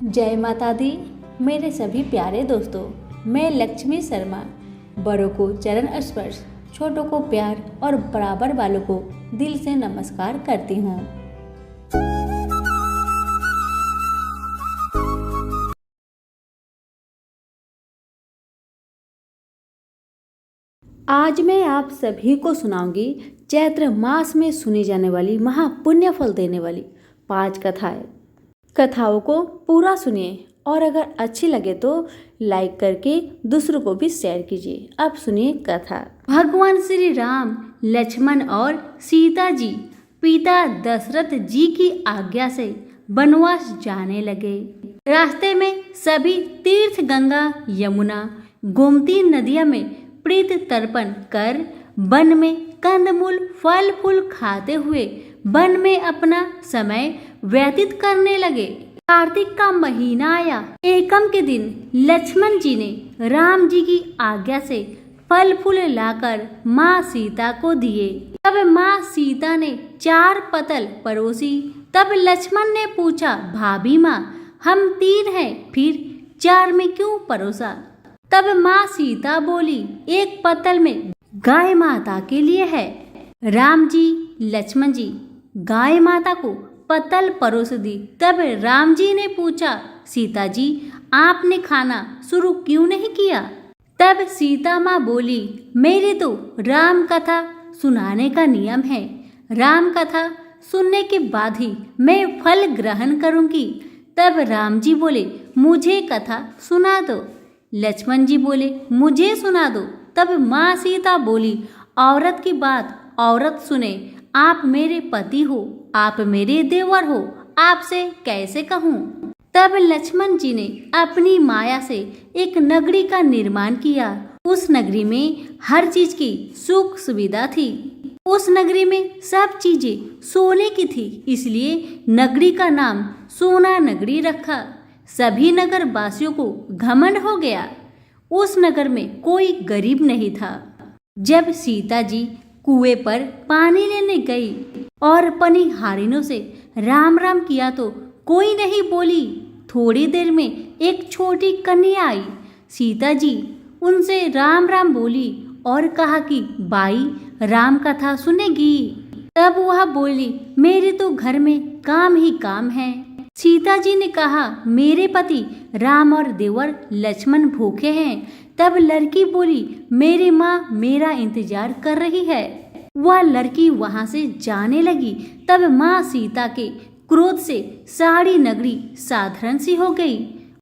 जय माता दी। मेरे सभी प्यारे दोस्तों, मैं लक्ष्मी शर्मा बड़ों को चरण स्पर्श, छोटों को प्यार और बराबर वालों को दिल से नमस्कार करती हूँ। आज मैं आप सभी को सुनाऊंगी चैत्र मास में सुनी जाने वाली महापुण्य फल देने वाली 5 कथाएं। कथाओं को पूरा सुनिए और अगर अच्छी लगे तो लाइक करके दूसरों को भी शेयर कीजिए। अब सुनिए कथा। भगवान श्री राम, लक्ष्मण और सीता जी पिता दशरथ जी की आज्ञा से वनवास जाने लगे। रास्ते में सभी तीर्थ गंगा, यमुना, गोमती नदियों में प्रीत तर्पण कर वन में कंदमूल फल फूल खाते हुए वन में अपना समय व्यतीत करने लगे। कार्तिक का महीना आया। एकम के दिन लक्ष्मण जी ने राम जी की आज्ञा से फल फूल लाकर माँ सीता को दिए। तब माँ सीता ने 4 पतल परोसी। तब लक्ष्मण ने पूछा, भाभी माँ, हम 3 हैं, फिर 4 में क्यों परोसा? तब माँ सीता बोली, 1 पतल में गाय माता के लिए है। राम जी, लक्ष्मण जी गाय माता को पतल परोस दी। तब राम जी ने पूछा, सीता जी, आपने खाना शुरू क्यों नहीं किया? तब सीता माँ बोली, मेरी तो राम कथा सुनाने का नियम है। राम कथा सुनने के बाद ही मैं फल ग्रहण करूंगी। तब राम जी बोले, मुझे कथा सुना दो। लक्ष्मण जी बोले, मुझे सुना दो। तब माँ सीता बोली, औरत की बात औरत सुने। आप मेरे पति हो, आप मेरे देवर हो, आपसे कैसे कहूँ? तब लक्ष्मण जी ने अपनी माया से एक नगरी का निर्माण किया। उस नगरी में हर चीज की सुख सुविधा थी। उस नगरी में सब चीजें सोने की थी, इसलिए नगरी का नाम सोना नगरी रखा। सभी नगर वासियों को घमंड हो गया। उस नगर में कोई गरीब नहीं था। जब सीता जी कुएं पर पानी लेने गई और पनिहारिनों से राम राम किया तो कोई नहीं बोली। थोड़ी देर में एक छोटी कन्या आई। सीता जी उनसे राम राम बोली और कहा कि बाई, राम कथा सुनेगी? तब वह बोली, मेरे तो घर में काम ही काम है। सीता जी ने कहा, मेरे पति राम और देवर लक्ष्मण भूखे हैं। तब लड़की बोली, मेरी माँ मेरा इंतजार कर रही है। वह लड़की वहां से जाने लगी। तब माँ सीता के क्रोध से सारी नगरी साधारण सी हो गई।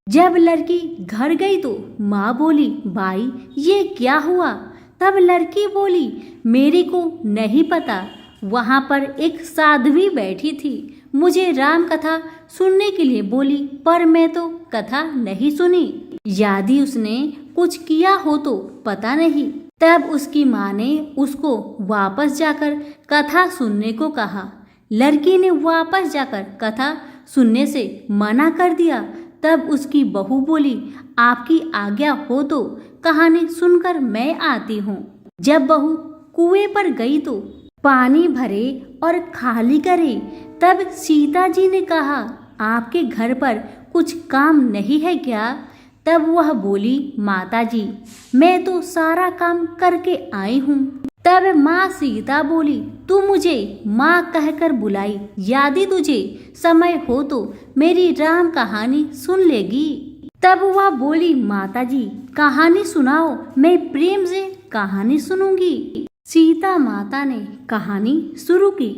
जब लड़की घर गई तो माँ बोली, भाई ये क्या हुआ? तब लड़की बोली, मेरे को नहीं पता। वहां पर एक साध्वी बैठी थी, मुझे राम कथा सुनने के लिए बोली, पर मैं तो कथा नहीं सुनी। यदि उसने कुछ किया हो तो पता नहीं। तब उसकी माँ ने उसको वापस जाकर कथा सुनने को कहा। लड़की ने वापस जाकर कथा सुनने से मना कर दिया। तब उसकी बहू बोली, आपकी आज्ञा हो तो कहानी सुनकर मैं आती हूँ। जब बहू कुएं पर गई तो पानी भरे और खाली करे। तब सीता जी ने कहा, आपके घर पर कुछ काम नहीं है क्या? तब वह बोली, माता जी, मैं तो सारा काम करके आई हूँ। तब माँ सीता बोली, तू मुझे माँ कहकर बुलाई। यदि तुझे समय हो तो मेरी राम कहानी सुन लेगी। तब वह बोली, माता जी कहानी सुनाओ, मैं प्रेम से कहानी सुनूंगी। सीता माता ने कहानी शुरू की।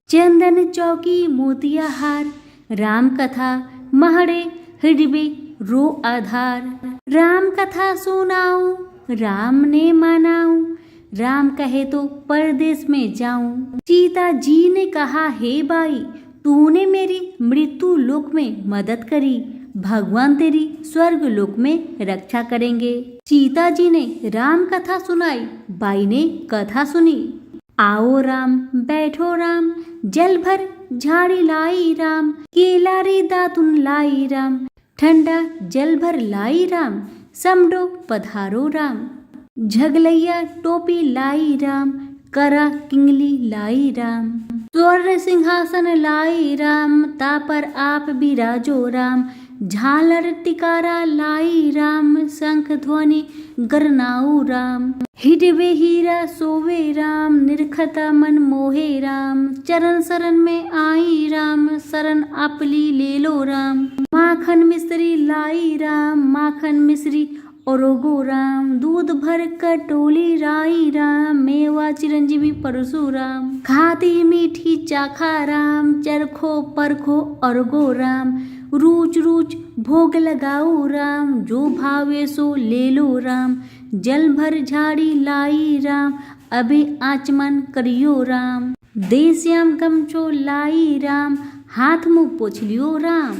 चंदन चौकी मोतिया हार, राम कथा महड़े हृदय रो आधार। राम कथा सुनाऊं, राम ने मनाऊं, राम कहे तो परदेश में जाऊं। सीता जी ने कहा, हे बाई, तूने मेरी मृत्यु लोक में मदद करी, भगवान तेरी स्वर्ग लोक में रक्षा करेंगे। सीता जी ने राम कथा सुनाई। बाई ने कथा सुनी। आओ राम, बैठो राम, जल भर झाड़ी लाई राम, केला रे दातुन लाई राम, ठंडा जल भर लाई राम, समडो पधारो राम। झगलैया टोपी लाई राम, करा किंगली लाई राम, स्वर्ण सिंहासन लाई राम, तापर आप बिराजो राम, झालर टिकारा लाई राम, शंख ध्वनि गरनाऊ राम। हिडवे हीरा सोवे राम, निरखता मन मोहे राम। चरण शरण में आई राम, शरण आपली ले लो राम। माखन मिश्री लाई राम, माखन मिश्री ओरोगो राम। दूध भर कटोली राई राम, मेवा चिरंजीवी परशुराम। खाती मीठी चाखा राम, चरखो परखो अरगो राम। रूच रूच भोग लगाओ राम, जो भावे सो ले लो राम। जल भर झाड़ी लाई राम, अभी आचमन करियो राम। देश्याम गमछो लाई राम, हाथ मुँह पोछ लियो राम।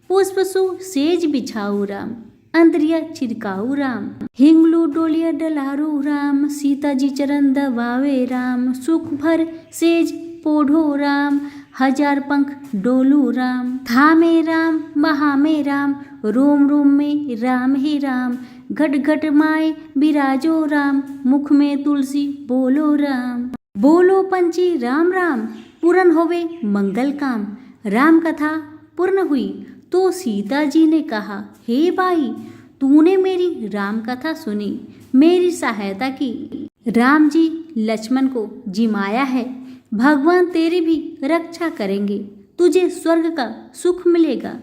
पुष्प सु सेज बिछाओ राम, अंतरिया छिड़काऊ राम। हिंगलू डोलिया डलारू राम, सीता जी चरण दबावे राम। सुख भर सेज पोढ़ो राम, हजार पंख डोलू राम। थामे राम महामे राम, रोम रोम में राम ही राम। घट घट माए बिराजो राम, मुख में तुलसी बोलो राम। बोलो पंछी राम राम, पूर्ण होवे मंगल काम। राम कथा पूर्ण हुई तो सीता जी ने कहा, हे भाई तूने मेरी राम कथा सुनी, मेरी सहायता की। राम जी लक्ष्मण को जिमाया है, भगवान तेरी भी रक्षा करेंगे, तुझे स्वर्ग का सुख मिलेगा।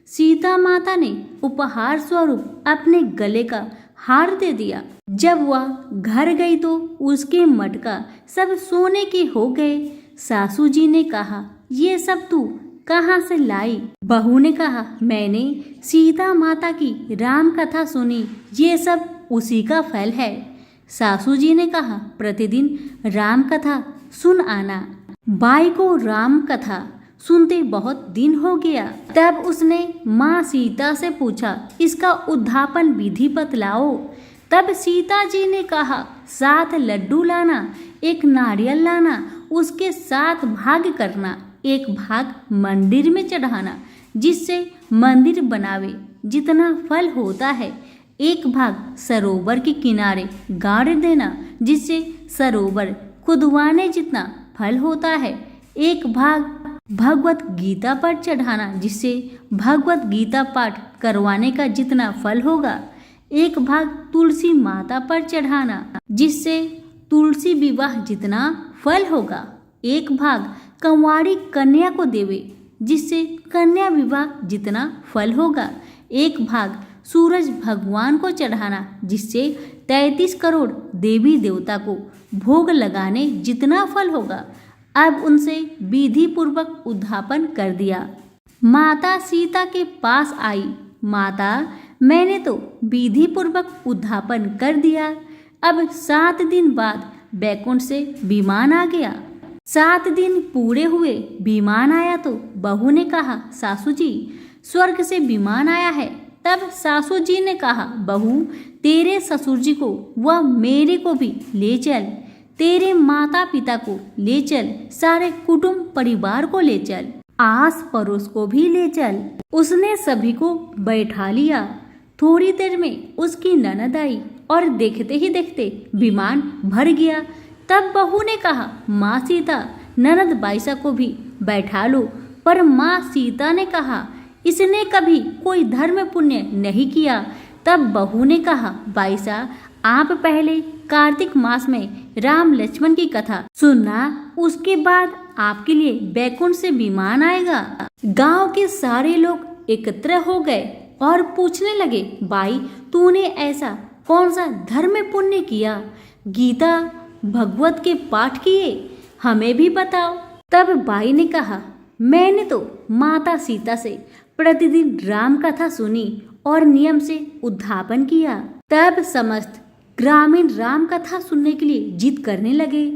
सीता माता ने उपहार स्वरूप अपने गले का हार दे दिया। जब वह घर गई तो उसके मटका सब सोने के हो गए। सासू जी ने कहा, ये सब तू कहाँ से लाई? बहू ने कहा, मैंने सीता माता की राम कथा सुनी, ये सब उसी का फल है। सासू जी ने कहा, प्रतिदिन राम कथा सुन आना। बाई को राम कथा सुनते बहुत दिन हो गया। तब उसने माँ सीता से पूछा, इसका उद्धापन विधि बतलाओ। तब सीता जी ने कहा, 7 लड्डू लाना, 1 नारियल लाना, उसके 7 भाग करना। 1 भाग मंदिर में चढ़ाना, जिससे मंदिर बनावे जितना फल होता है। 1 भाग सरोवर के किनारे गाड़ देना, जिससे सरोवर खुदवाने जितना फल होता है। 1 भाग भगवत गीता पर चढ़ाना, जिससे भगवत गीता पाठ करवाने का जितना फल होगा। 1 भाग तुलसी माता पर चढ़ाना, जिससे तुलसी विवाह जितना फल होगा। 1 भाग कंवारी कन्या को देवे, जिससे कन्या विवाह जितना फल होगा। 1 भाग सूरज भगवान को चढ़ाना, जिससे 33 करोड़ देवी देवता को भोग लगाने जितना फल होगा। अब उनसे विधि पूर्वक उद्धापन कर दिया। माता सीता के पास आई, माता मैंने तो विधि पूर्वक उद्धापन कर दिया। अब 7 दिन बाद बैकुंठ से विमान आ गया। 7 दिन पूरे हुए, विमान आया तो बहू ने कहा, सासू जी स्वर्ग से विमान आया है। तब सासू जी ने कहा, बहू तेरे ससुर जी को व मेरे को भी ले चल, तेरे माता पिता को ले चल, सारे कुटुंब परिवार को ले चल, आस पड़ोस को भी ले चल। उसने सभी को बैठा लिया। थोड़ी देर में उसकी ननद आई और देखते ही देखते विमान भर गया। तब बहू ने कहा, माँ सीता ननद बाईसा को भी बैठा लो। पर माँ सीता ने कहा, इसने कभी कोई धर्म पुण्य नहीं किया। तब बहू ने कहा, बाईसा आप पहले कार्तिक मास में राम लक्ष्मण की कथा सुनना, उसके बाद आपके लिए बैकुंठ से विमान आएगा। गांव के सारे लोग एकत्र हो गए और पूछने लगे, बाई तूने ऐसा कौन सा धर्म पुण्य किया? गीता भगवत के पाठ किए, हमें भी बताओ। तब बाई ने कहा, मैंने तो माता सीता से प्रतिदिन राम कथा सुनी और नियम से उद्धापन किया। तब समस्त ग्रामीण राम कथा सुनने के लिए जिद करने लगे।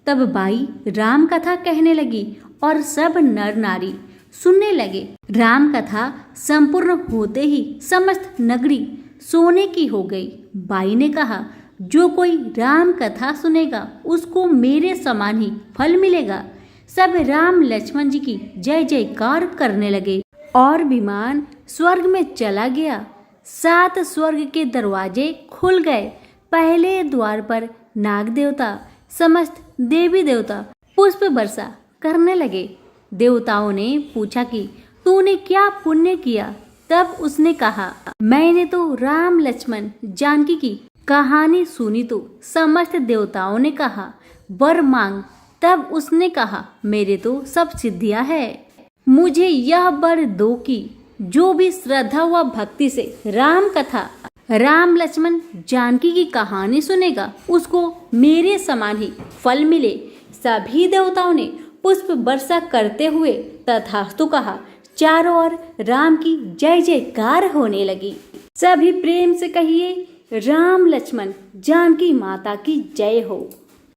तब बाई राम कथा कहने लगी और सब नर नारी सुनने लगे। राम कथा संपूर्ण होते ही समस्त नगरी सोने की हो गई। बाई ने कहा, जो कोई राम कथा सुनेगा उसको मेरे समान ही फल मिलेगा। सब राम लक्ष्मण जी की जय जयकार करने लगे और विमान स्वर्ग में चला गया। 7 स्वर्ग के दरवाजे खुल गए। पहले द्वार पर नाग देवता समस्त देवी देवता पुष्प वर्षा करने लगे। देवताओं ने पूछा कि तूने क्या पुण्य किया, तब उसने कहा, मैंने तो राम लक्ष्मण जानकी की कहानी सुनी तो समस्त देवताओं ने कहा वर मांग। तब उसने कहा, मेरे तो सब सिद्धियां है, मुझे यह वर दो कि जो भी श्रद्धा व भक्ति से राम कथा राम लक्ष्मण जानकी की कहानी सुनेगा उसको मेरे समान ही फल मिले। सभी देवताओं ने पुष्प वर्षा करते हुए तथास्तु कहा। चारों ओर राम की जय जयकार होने लगी। सभी प्रेम से कहिए, राम लक्ष्मण जानकी माता की जय हो।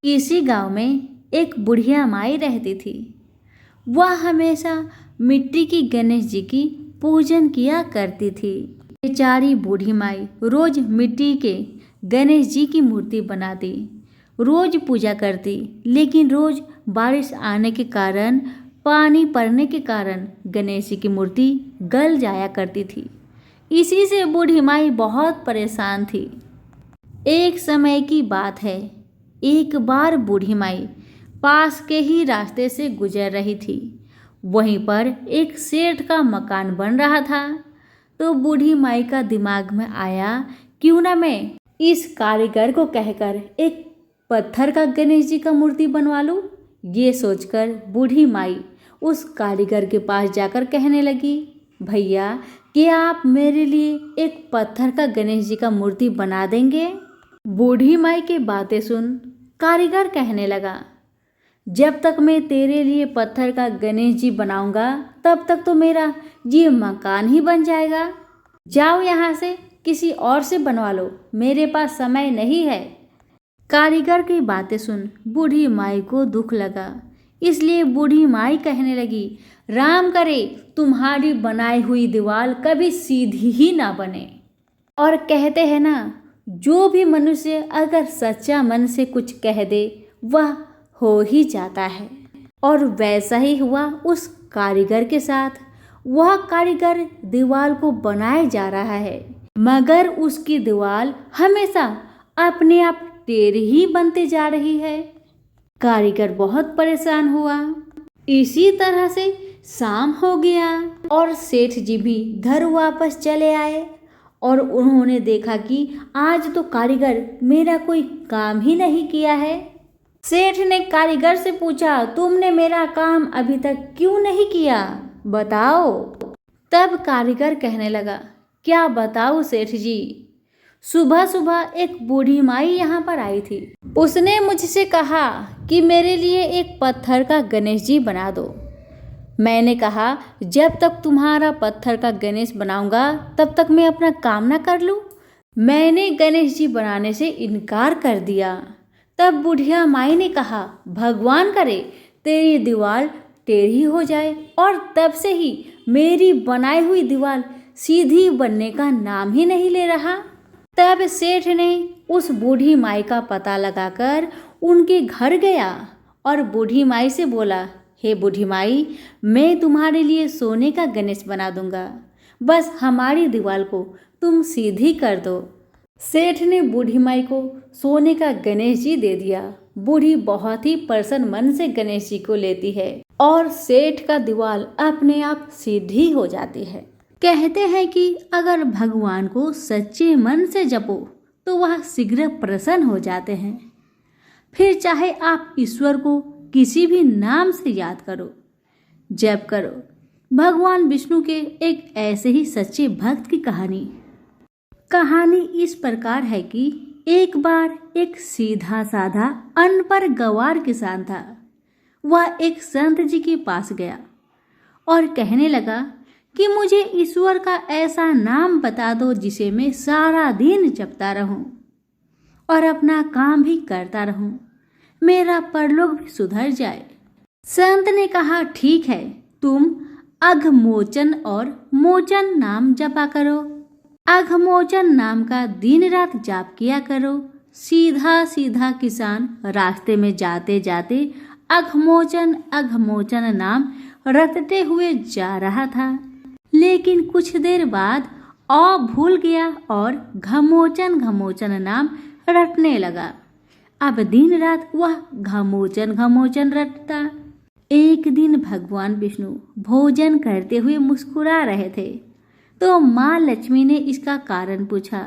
इसी गांव में एक बुढ़िया माई रहती थी। वह हमेशा मिट्टी की गणेश जी की पूजन किया करती थी। बेचारी बूढ़ी माई रोज मिट्टी के गणेश जी की मूर्ति बनाती, रोज पूजा करती, लेकिन रोज बारिश आने के कारण, पानी पड़ने के कारण गणेश जी की मूर्ति गल जाया करती थी। इसी से बूढ़ी माई बहुत परेशान थी। एक समय की बात है, एक बार बूढ़ी माई पास के ही रास्ते से गुजर रही थी। वहीं पर एक सेठ का मकान बन रहा था। तो बूढ़ी माई का दिमाग में आया, क्यों ना मैं इस कारीगर को कहकर एक पत्थर का गणेश जी का मूर्ति बनवा लूं। ये सोचकर बूढ़ी माई उस कारीगर के पास जाकर कहने लगी, भैया क्या आप मेरे लिए एक पत्थर का गणेश जी का मूर्ति बना देंगे। बूढ़ी माई की बातें सुन कारीगर कहने लगा, जब तक मैं तेरे लिए पत्थर का गणेश जी बनाऊंगा तब तक तो मेरा ये मकान ही बन जाएगा। जाओ यहाँ से किसी और से बनवा लो, मेरे पास समय नहीं है। कारीगर की बातें सुन बूढ़ी माई को दुख लगा, इसलिए बूढ़ी माई कहने लगी, राम करे तुम्हारी बनाई हुई दीवार कभी सीधी ही ना बने। और कहते हैं ना, जो भी मनुष्य अगर सच्चा मन से कुछ कह दे वह हो ही जाता है। और वैसा ही हुआ उस कारीगर के साथ। वह कारीगर दीवार को बनाए जा रहा है, मगर उसकी दीवार हमेशा अपने आप टेढ़ी ही बनती जा रही है। कारीगर बहुत परेशान हुआ। इसी तरह से शाम हो गया और सेठ जी भी घर वापस चले आए और उन्होंने देखा कि आज तो कारीगर मेरा कोई काम ही नहीं किया है। सेठ ने कारीगर से पूछा, तुमने मेरा काम अभी तक क्यों नहीं किया, बताओ। तब कारीगर कहने लगा, क्या बताऊं सेठ जी, सुबह सुबह एक बूढ़ी माई यहाँ पर आई थी। उसने मुझसे कहा कि मेरे लिए एक पत्थर का गणेश जी बना दो। मैंने कहा, जब तक तुम्हारा पत्थर का गणेश बनाऊंगा तब तक मैं अपना काम ना कर लूं। मैंने गणेश जी बनाने से इनकार कर दिया। तब बुढ़िया माई ने कहा, भगवान करे तेरी दीवार टेढ़ी हो जाए। और तब से ही मेरी बनाई हुई दीवार सीधी बनने का नाम ही नहीं ले रहा। तब सेठ ने उस बूढ़ी माई का पता लगाकर उनके घर गया और बूढ़ी माई से बोला, हे बूढ़ी माई, मैं तुम्हारे लिए सोने का गणेश बना दूंगा, बस हमारी दीवार को तुम सीधी कर दो। सेठ ने बूढ़ी माई को सोने का गणेश जी दे दिया। बूढ़ी बहुत ही प्रसन्न मन से गणेश जी को लेती है और सेठ का दीवार अपने आप सीधी हो जाती है। कहते हैं कि अगर भगवान को सच्चे मन से जपो तो वह शीघ्र प्रसन्न हो जाते हैं। फिर चाहे आप ईश्वर को किसी भी नाम से याद करो, जप करो। भगवान विष्णु के एक ऐसे ही सच्चे भक्त की कहानी इस प्रकार है कि एक बार एक सीधा साधा अनपढ़ गंवार किसान था। वह एक संत जी के पास गया और कहने लगा कि मुझे ईश्वर का ऐसा नाम बता दो जिसे मैं सारा दिन जपता रहूं और अपना काम भी करता रहूं, मेरा परलोक भी सुधर जाए। संत ने कहा, ठीक है, तुम अघमोचन और मोचन नाम जपा करो। अघमोचन नाम का दिन रात जाप किया करो। सीधा सीधा किसान रास्ते में जाते जाते अघमोचन नाम रटते हुए जा रहा था, लेकिन कुछ देर बाद भूल गया और घमोचन नाम रटने लगा। अब दिन रात वह घमोचन रटता। एक दिन भगवान विष्णु भोजन करते हुए मुस्कुरा रहे थे। तो माँ लक्ष्मी ने इसका कारण पूछा।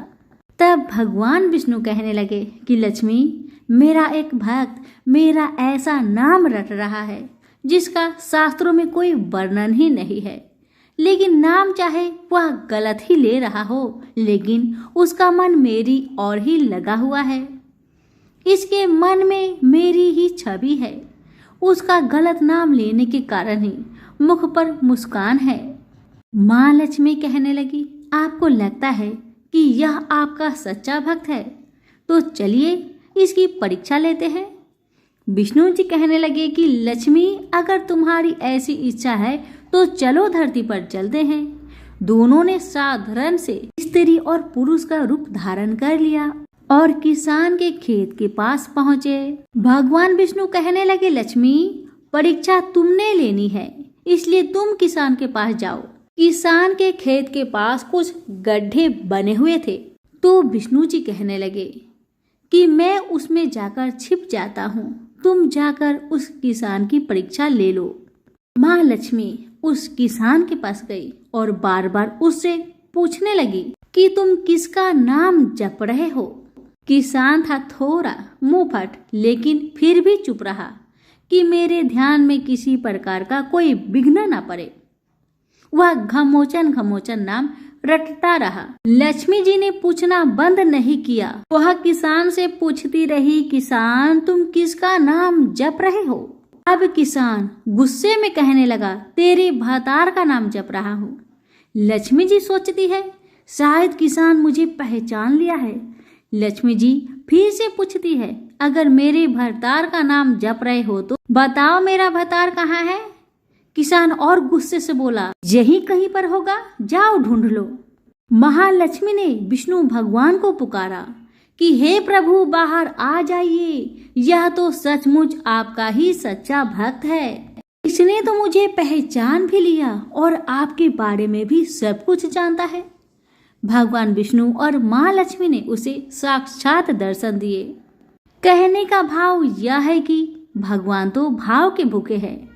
तब भगवान विष्णु कहने लगे कि लक्ष्मी, मेरा एक भक्त मेरा ऐसा नाम रट रहा है जिसका शास्त्रों में कोई वर्णन ही नहीं है, लेकिन नाम चाहे वह गलत ही ले रहा हो, लेकिन उसका मन मेरी ओर ही लगा हुआ है। इसके मन में मेरी ही छवि है। उसका गलत नाम लेने के कारण ही मुख पर मुस्कान है। माँ लक्ष्मी कहने लगी, आपको लगता है कि यह आपका सच्चा भक्त है, तो चलिए इसकी परीक्षा लेते हैं। विष्णु जी कहने लगे कि लक्ष्मी, अगर तुम्हारी ऐसी इच्छा है तो चलो धरती पर चलते हैं। दोनों ने साधारण से स्त्री और पुरुष का रूप धारण कर लिया और किसान के खेत के पास पहुंचे। भगवान विष्णु कहने लगे, लक्ष्मी, परीक्षा तुमने लेनी है, इसलिए तुम किसान के पास जाओ। किसान के खेत के पास कुछ गड्ढे बने हुए थे, तो विष्णु जी कहने लगे कि मैं उसमें जाकर छिप जाता हूँ, तुम जाकर उस किसान की परीक्षा ले लो। माँ लक्ष्मी उस किसान के पास गई और बार बार उससे पूछने लगी कि तुम किसका नाम जप रहे हो। किसान था थोड़ा मुंहफट, लेकिन फिर भी चुप रहा कि मेरे ध्यान में किसी प्रकार का कोई विघ्न न पड़े। वह घमोचन घमोचन नाम रटता रहा। लक्ष्मी जी ने पूछना बंद नहीं किया। वह किसान से पूछती रही, किसान, तुम किसका नाम जप रहे हो? अब किसान गुस्से में कहने लगा, तेरे भतार का नाम जप रहा हूँ। लक्ष्मी जी सोचती है, शायद किसान मुझे पहचान लिया है। लक्ष्मी जी फिर से पूछती है, अगर मेरे भतार का नाम जप रहे हो तो बताओ मेरा भतार कहाँ है? किसान और गुस्से से बोला, यही कहीं पर होगा, जाओ ढूंढ लो। महालक्ष्मी ने विष्णु भगवान को पुकारा कि हे प्रभु, बाहर आ जाइए, यह तो सचमुच आपका ही सच्चा भक्त है। इसने तो मुझे पहचान भी लिया और आपके बारे में भी सब कुछ जानता है। भगवान विष्णु और माँ लक्ष्मी ने उसे साक्षात दर्शन दिए। कहने का भाव यह है कि भगवान तो भाव के भूखे हैं।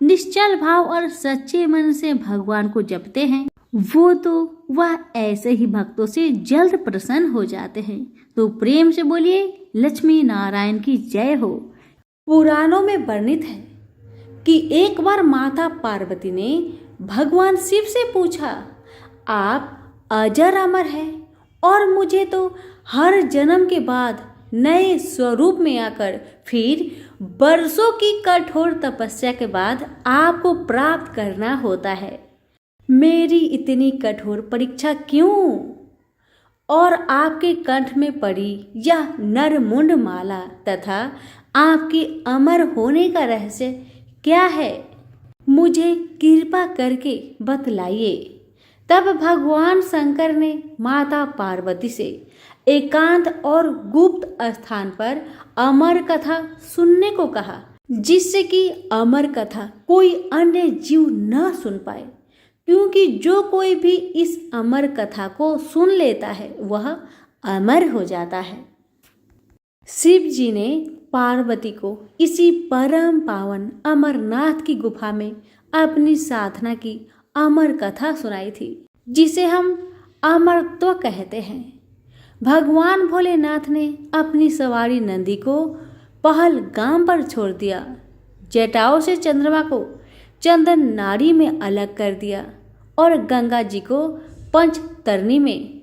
निश्चल भाव और सच्चे मन से भगवान को जपते हैं, वो तो वह ऐसे ही भक्तों से जल्द प्रसन्न हो जाते हैं। तो प्रेम से बोलिए, लक्ष्मी नारायण की जय हो। पुराणों में वर्णित है कि एक बार माता पार्वती ने भगवान शिव से पूछा, आप अजर अमर है और मुझे तो हर जन्म के बाद नए स्वरूप में आकर फिर बरसों की कठोर तपस्या के बाद आपको प्राप्त करना होता है। मेरी इतनी कठोर परीक्षा क्यों? और आपके कंठ में पड़ी यह नरमुंड माला तथा आपके अमर होने का रहस्य क्या है? मुझे कृपा करके बतलाइए। तब भगवान शंकर ने माता पार्वती से एकांत और गुप्त स्थान पर अमर कथा सुनने को कहा, जिससे कि अमर कथा कोई अन्य जीव न सुन पाए, क्योंकि जो कोई भी इस अमर कथा को सुन लेता है वह अमर हो जाता है। शिव जी ने पार्वती को इसी परम पावन अमरनाथ की गुफा में अपनी साधना की अमर कथा सुनाई थी, जिसे हम अमरत्व कहते हैं। भगवान भोलेनाथ ने अपनी सवारी नंदी को पहलगाम पर छोड़ दिया, जटाओं से चंद्रमा को चंदन नाड़ी में अलग कर दिया और गंगा जी को पंचतरणी में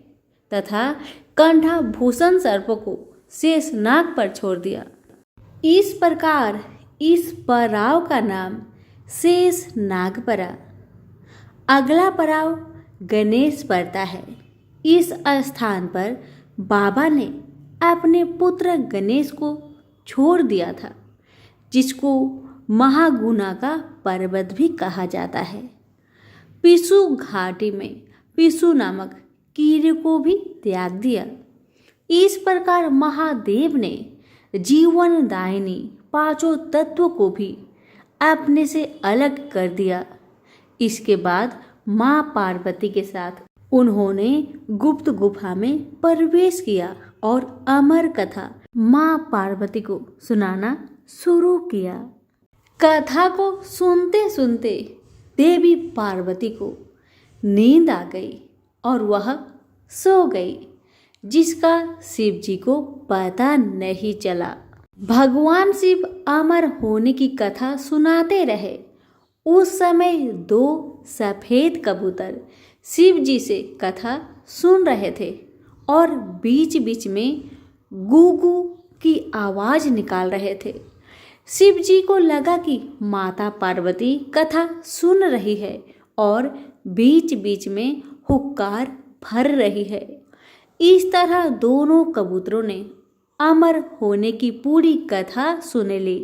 तथा कंठा भूषण सर्प को शेष नाग पर छोड़ दिया। इस प्रकार इस पड़ाव का नाम शेष नाग पड़ा। अगला पड़ाव गणेश पड़ता है। इस स्थान पर बाबा ने अपने पुत्र गणेश को छोड़ दिया था, जिसको महागुना का पर्वत भी कहा जाता है। पिसु घाटी में पिसु नामक कीड़े को भी त्याग दिया। इस प्रकार महादेव ने जीवनदायिनी पांचों तत्वों को भी अपने से अलग कर दिया। इसके बाद माँ पार्वती के साथ उन्होंने गुप्त गुफा में प्रवेश किया और अमर कथा माँ पार्वती को सुनाना शुरू किया। कथा को सुनते सुनते देवी पार्वती को नींद आ गई और वह सो गई, जिसका शिव जी को पता नहीं चला। भगवान शिव अमर होने की कथा सुनाते रहे। उस समय दो सफेद कबूतर शिव जी से कथा सुन रहे थे और बीच बीच में गूगू की आवाज निकाल रहे थे। शिव जी को लगा कि माता पार्वती कथा सुन रही है और बीच बीच में हुक्कार भर रही है। इस तरह दोनों कबूतरों ने अमर होने की पूरी कथा सुन ली।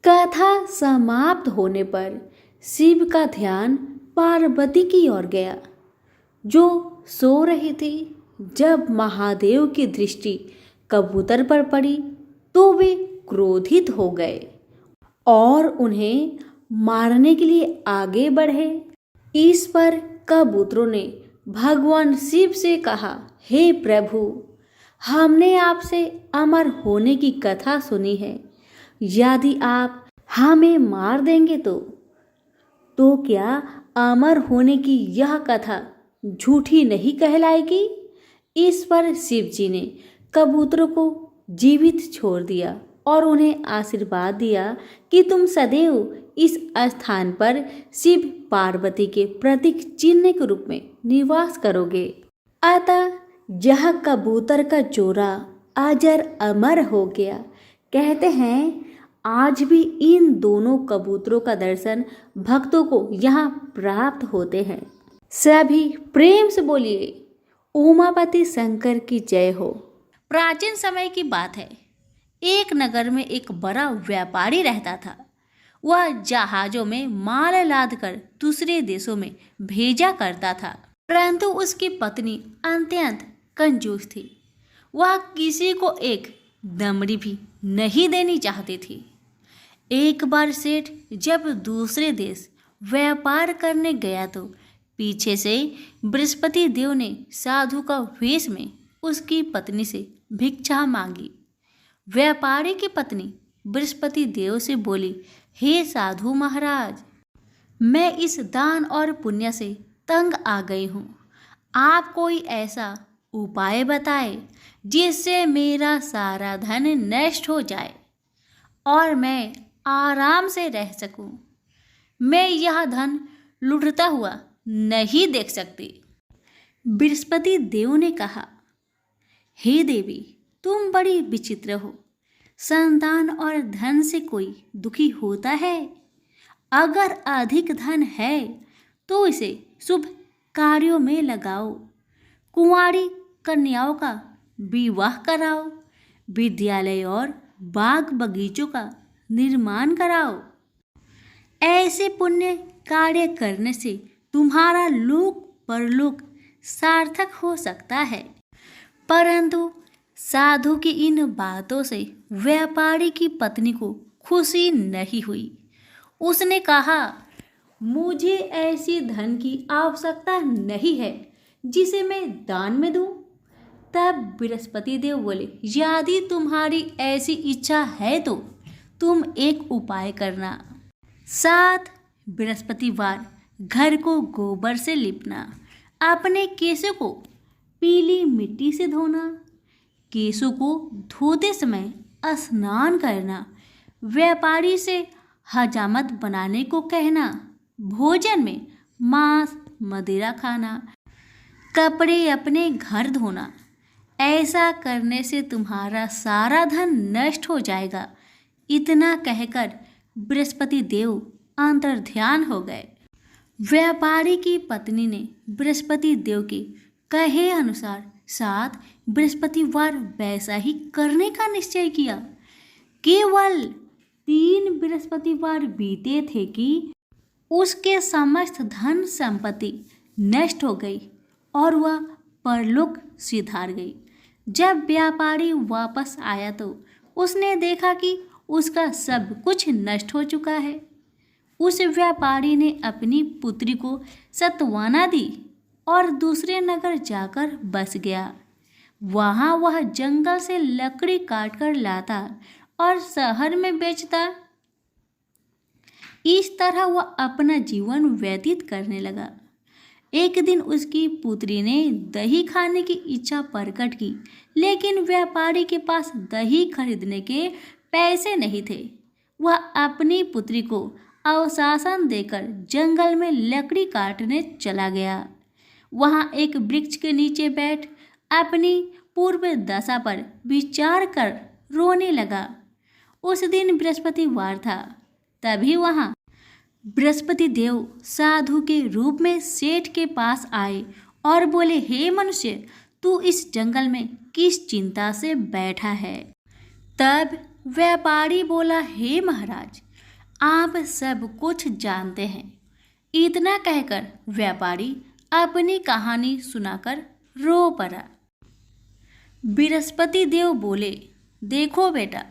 कथा समाप्त होने पर शिव का ध्यान पार्वती की ओर गया, जो सो रही थी। जब महादेव की दृष्टि कबूतर पर पड़ी तो वे क्रोधित हो गए और उन्हें मारने के लिए आगे बढ़े। इस पर कबूतरों ने भगवान शिव से कहा, हे प्रभु, हमने आपसे अमर होने की कथा सुनी है। यदि आप हमें मार देंगे तो क्या अमर होने की यह कथा झूठी नहीं कहलाएगी? इस पर शिव जी ने कबूतरों को जीवित छोड़ दिया और उन्हें आशीर्वाद दिया कि तुम सदैव इस स्थान पर शिव पार्वती के प्रतीक चिन्ह के रूप में निवास करोगे। अतः यह कबूतर का जोड़ा अजर अमर हो गया। कहते हैं आज भी इन दोनों कबूतरों का दर्शन भक्तों को यहाँ प्राप्त होते हैं। सभी प्रेम से बोलिए, उमापति शंकर की जय हो। प्राचीन समय की बात है। एक नगर में एक बड़ा व्यापारी रहता था। वह जहाजों में माल लादकर दूसरे देशों में भेजा करता था, परंतु उसकी पत्नी अत्यंत कंजूस थी। वह किसी को एक दमड़ी भी नहीं देनी चाहती थी। एक बार सेठ जब दूसरे देश व्यापार करने गया तो पीछे से बृहस्पति देव ने साधु का वेश में उसकी पत्नी से भिक्षा मांगी। व्यापारी की पत्नी बृहस्पति देव से बोली, हे साधु महाराज, मैं इस दान और पुण्य से तंग आ गई हूँ। आप कोई ऐसा उपाय बताए जिससे मेरा सारा धन नष्ट हो जाए और मैं आराम से रह सकूं। मैं यह धन लुटता हुआ नहीं देख सकती। बृहस्पति देव ने कहा, हे देवी, तुम बड़ी विचित्र हो। संतान और धन से कोई दुखी होता है? अगर अधिक धन है तो इसे शुभ कार्यों में लगाओ। कुंवारी कन्याओं का विवाह कराओ। विद्यालय और बाग बगीचों का निर्माण कराओ। ऐसे पुण्य कार्य करने से तुम्हारा लोक परलोक सार्थक हो सकता है। परंतु साधु की इन बातों से व्यापारी की पत्नी को खुशी नहीं हुई। उसने कहा, मुझे ऐसी धन की आवश्यकता नहीं है जिसे मैं दान में दूं। तब बृहस्पति देव बोले, यदि तुम्हारी ऐसी इच्छा है तो तुम एक उपाय करना। 7 बृहस्पतिवार घर को गोबर से लिपना, अपने केशों को पीली मिट्टी से धोना, केशों को धोते समय स्नान करना, व्यापारी से हजामत बनाने को कहना, भोजन में मांस मदिरा खाना, कपड़े अपने घर धोना। ऐसा करने से तुम्हारा सारा धन नष्ट हो जाएगा। इतना कहकर बृहस्पति देव अंतर्ध्यान हो गए। व्यापारी की पत्नी ने बृहस्पति देव के कहे अनुसार 7 बृहस्पतिवार वैसा ही करने का निश्चय किया। केवल 3 बृहस्पतिवार बीते थे कि उसके समस्त धन संपत्ति नष्ट हो गई और वह परलोक सिधार गई। जब व्यापारी वापस आया तो उसने देखा कि उसका सब कुछ नष्ट हो चुका है। उस व्यापारी ने अपनी पुत्री को सत्वाना दी और दूसरे नगर जाकर बस गया। वहाँ वह जंगल से लकड़ी काट कर लाता और शहर में बेचता। इस तरह वह अपना जीवन व्यतीत करने लगा। एक दिन उसकी पुत्री ने दही खाने की इच्छा प्रकट की, लेकिन व्यापारी के पास दही खरीदने के पैसे नहीं थे। वह अपनी पुत्री को अवशासन देकर जंगल में लकड़ी काटने चला गया। वहाँ एक वृक्ष के नीचे बैठ अपनी पूर्व दशा पर विचार कर रोने लगा। उस दिन बृहस्पतिवार था। तभी वहाँ बृहस्पति देव साधु के रूप में सेठ के पास आए और बोले, हे मनुष्य, तू इस जंगल में किस चिंता से बैठा है? तब व्यापारी बोला, हे महाराज, आप सब कुछ जानते हैं। इतना कहकर व्यापारी अपनी कहानी सुनाकर रो पड़ा। बृहस्पति देव बोले, देखो बेटा,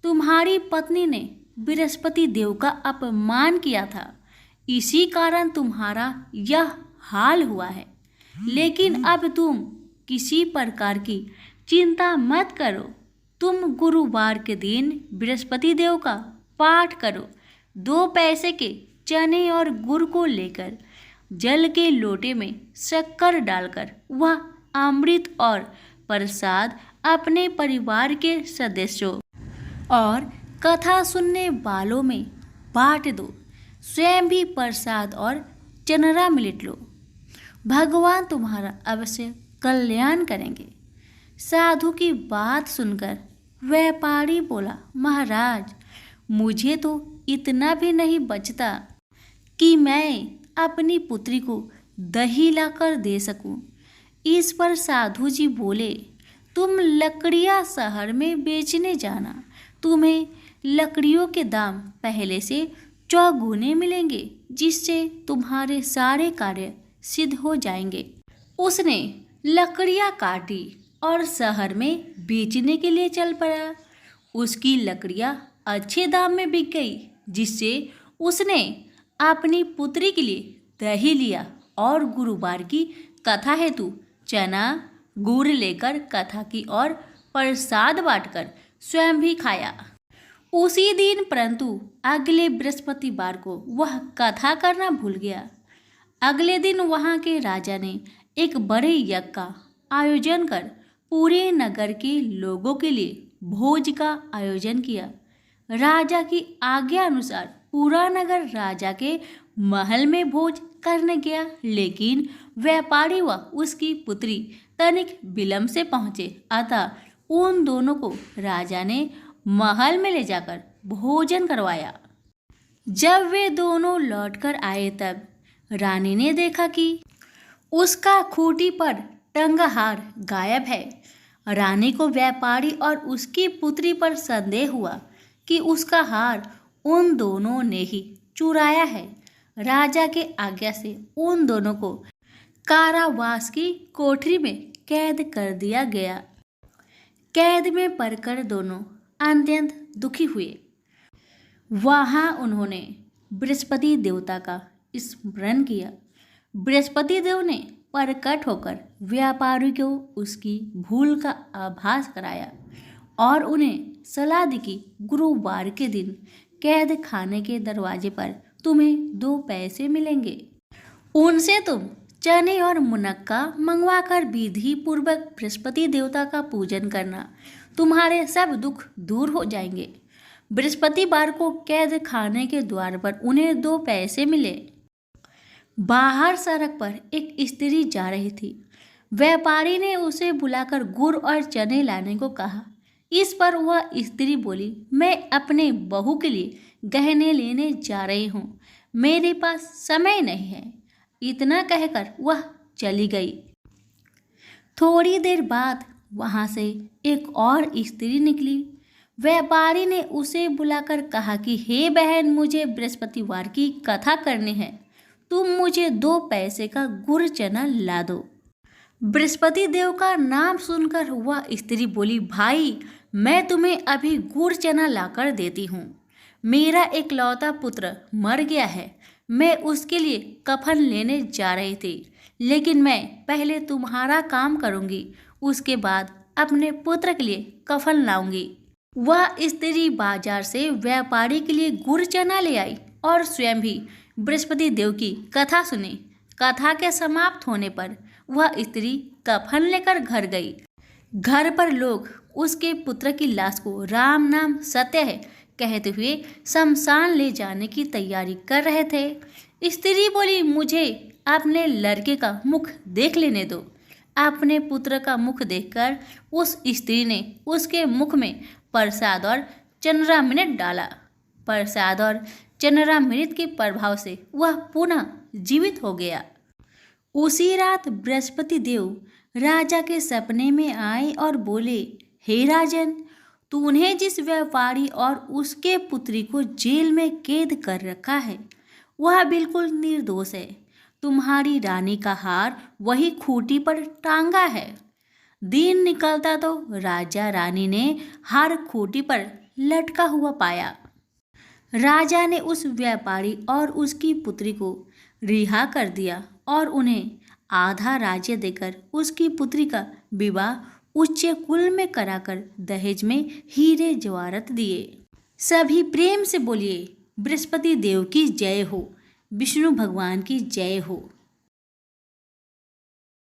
तुम्हारी पत्नी ने बृहस्पति देव का अपमान किया था, इसी कारण तुम्हारा यह हाल हुआ है। लेकिन अब तुम किसी प्रकार की चिंता मत करो। तुम गुरुवार के दिन बृहस्पति देव का पाठ करो। 2 पैसे के चने और गुड़ को लेकर जल के लोटे में शक्कर डालकर वह अमृत और प्रसाद अपने परिवार के सदस्यों और कथा सुनने वालों में बांट दो। स्वयं भी प्रसाद और चनरामृत लो। भगवान तुम्हारा अवश्य कल्याण करेंगे। साधु की बात सुनकर व्यापारी बोला, महाराज, मुझे तो इतना भी नहीं बचता कि मैं अपनी पुत्री को दही लाकर दे सकूं। इस पर साधु जी बोले, तुम लकड़ियां शहर में बेचने जाना। तुम्हें लकड़ियों के दाम पहले से चौगुने मिलेंगे, जिससे तुम्हारे सारे कार्य सिद्ध हो जाएंगे। उसने लकड़ियां काटी और शहर में बेचने के लिए चल पड़ा। उसकी लकड़ियां अच्छे दाम में बिक गई, जिससे उसने अपनी पुत्री के लिए दही लिया और गुरुवार की कथा हेतु चना गुड़ लेकर कथा की और प्रसाद बांटकर स्वयं भी खाया। उसी दिन परंतु अगले बृहस्पतिवार को वह कथा करना भूल गया। अगले दिन वहाँ के राजा ने एक बड़े यज्ञ का आयोजन कर पूरे नगर के लोगों के लिए भोज का आयोजन किया। राजा की आज्ञा अनुसार पूरा नगर राजा के महल में भोज करने गया, लेकिन व्यापारी व उसकी पुत्री तनिक विलंब से पहुँचे। अतः उन दोनों को राजा ने महल में ले जाकर भोजन करवाया। जब वे दोनों लौटकर आए तब रानी ने देखा कि उसका खूंटी पर टंगा हार गायब है। रानी को व्यापारी और उसकी पुत्री पर संदेह हुआ कि उसका हार उन दोनों ने ही चुराया है। राजा के आज्ञा से उन दोनों को कारावास की कोठरी में कैद कर दिया गया। कैद में पड़कर दोनों अत्यंत दुखी हुए। वहाँ उन्होंने बृहस्पति देवता का स्मरण किया। बृहस्पति देव ने प्रकट होकर व्यापारी को उसकी भूल का आभास कराया और उन्हें सलाह दी कि गुरुवार के दिन कैद खाने के दरवाजे पर तुम्हें 2 पैसे मिलेंगे। उनसे तुम चने और मुनक्का मंगवाकर विधि पूर्वक बृहस्पति देवता का पूजन करना। तुम्हारे सब दुख दूर हो जाएंगे। बृहस्पतिवार को कैद खाने के द्वार पर उन्हें 2 पैसे मिले। बाहर सड़क पर एक स्त्री जा रही थी। व्यापारी ने उसे बुलाकर गुड़ और चने लाने को कहा। इस पर वह स्त्री बोली, मैं अपने बहू के लिए गहने लेने जा रही हूँ, मेरे पास समय नहीं है। इतना कहकर वह चली गई। थोड़ी देर बाद वहाँ से एक और स्त्री निकली। व्यापारी ने उसे बुलाकर कहा कि हे बहन, मुझे बृहस्पतिवार की कथा करनी है, तुम मुझे 2 पैसे का गुड़ चना ला दो। बृहस्पति देव का नाम सुनकर वह स्त्री बोली, भाई, मैं तुम्हें अभी गुड़ चना लाकर देती हूँ। मेरा इकलौता पुत्र मर गया है, मैं उसके लिए कफन लेने जा रही थी, लेकिन मैं पहले तुम्हारा काम करूँगी, उसके बाद अपने पुत्र के लिए कफन लाऊंगी। वह स्त्री बाजार से व्यापारी के लिए गुड़ चना ले आई और स्वयं भी बृहस्पति देव की कथा सुनी। कथा के समाप्त होने पर वह स्त्री कफन लेकर घर गई। घर पर लोग उसके पुत्र की लाश को राम नाम सत्य है कहते हुए शमशान ले जाने की तैयारी कर रहे थे। स्त्री बोली, मुझे अपने लड़के का मुख देख लेने दो। अपने पुत्र का मुख देखकर उस स्त्री ने उसके मुख में प्रसाद और चंद्रामृत डाला। प्रसाद और चंद्रामृत के प्रभाव से वह पुनः जीवित हो गया। उसी रात बृहस्पति देव राजा के सपने में आए और बोले, हे राजन, तूने जिस व्यापारी और उसके पुत्री को जेल में कैद कर रखा है वह बिल्कुल निर्दोष है। तुम्हारी रानी का हार वही खूंटी पर टांगा है। दिन निकलता तो राजा रानी ने हार खूंटी पर लटका हुआ पाया। राजा ने उस व्यापारी और उसकी पुत्री को रिहा कर दिया और उन्हें आधा राज्य देकर उसकी पुत्री का विवाह उच्च कुल में कराकर दहेज में हीरे जवाहरात दिए। सभी प्रेम से बोलिए, बृहस्पति देव की जय हो, विष्णु भगवान की जय हो।